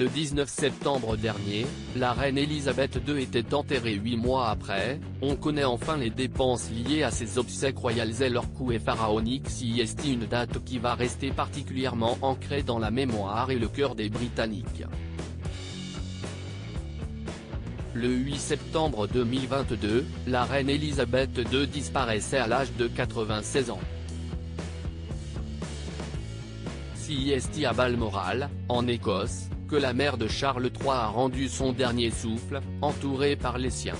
Le 19 septembre dernier, la reine Elisabeth II était enterrée 8 mois après. On connaît enfin les dépenses liées à ses obsèques royales et leur coût est pharaonique. C'est une date qui va rester particulièrement ancrée dans la mémoire et le cœur des Britanniques. Le 8 septembre 2022, la reine Elisabeth II disparaissait à l'âge de 96 ans. C'est à Balmoral, en Écosse, que la mère de Charles III a rendu son dernier souffle, entourée par les siens.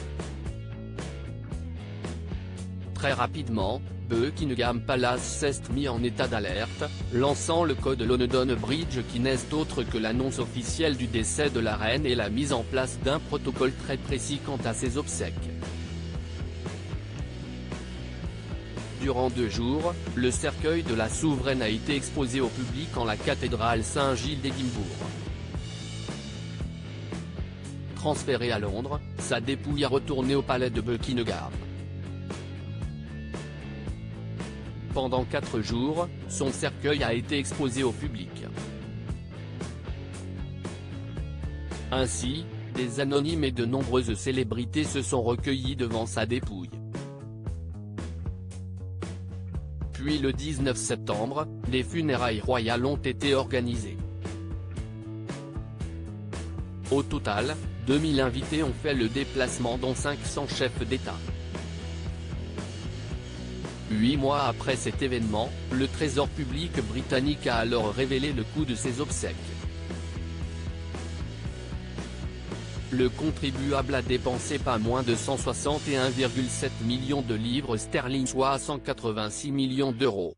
Très rapidement, Buckingham Palace s'est mis en état d'alerte, lançant le code London Bridge qui n'est autre que l'annonce officielle du décès de la reine et la mise en place d'un protocole très précis quant à ses obsèques. Durant 2 jours, le cercueil de la souveraine a été exposé au public en la cathédrale Saint-Gilles d'Édimbourg. Transférée à Londres, sa dépouille a retourné au palais de Buckingham. Pendant 4 jours, son cercueil a été exposé au public. Ainsi, des anonymes et de nombreuses célébrités se sont recueillis devant sa dépouille. Puis le 19 septembre, les funérailles royales ont été organisées. Au total, 2000 invités ont fait le déplacement dont 500 chefs d'État. 8 mois après cet événement, le Trésor public britannique a alors révélé le coût de ses obsèques. Le contribuable a dépensé pas moins de 161,7 millions de livres sterling, soit 186 millions d'euros.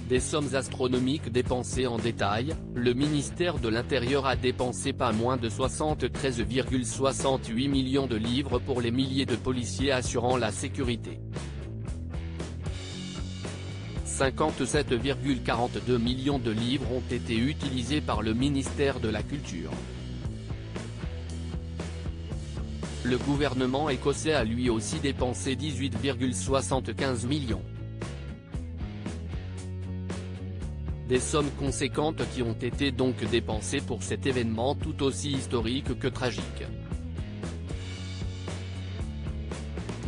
Des sommes astronomiques dépensées en détail, le ministère de l'Intérieur a dépensé pas moins de 73,68 millions de livres pour les milliers de policiers assurant la sécurité. 57,42 millions de livres ont été utilisés par le ministère de la Culture. Le gouvernement écossais a lui aussi dépensé 18,75 millions. Des sommes conséquentes qui ont été donc dépensées pour cet événement tout aussi historique que tragique.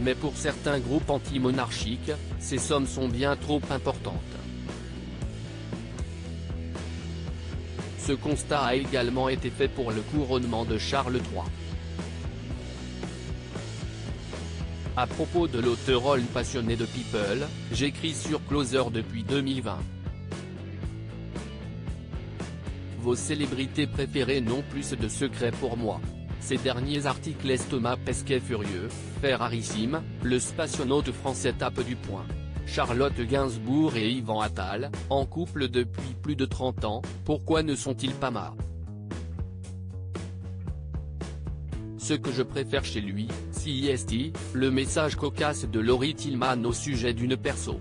Mais pour certains groupes anti-monarchiques, ces sommes sont bien trop importantes. Ce constat a également été fait pour le couronnement de Charles III. À propos de l'auteur passionné de People, j'écris sur Closer depuis 2020. Vos célébrités préférées n'ont plus de secret pour moi. Ces derniers articles Thomas Pesquet furieux, Ferrarissime, le spationaute français tape du poing. Charlotte Gainsbourg et Yvan Attal, en couple depuis plus de 30 ans, pourquoi ne sont-ils pas marre? Ce que je préfère chez lui, c'est le message cocasse de Laurie Tillman au sujet d'une perso.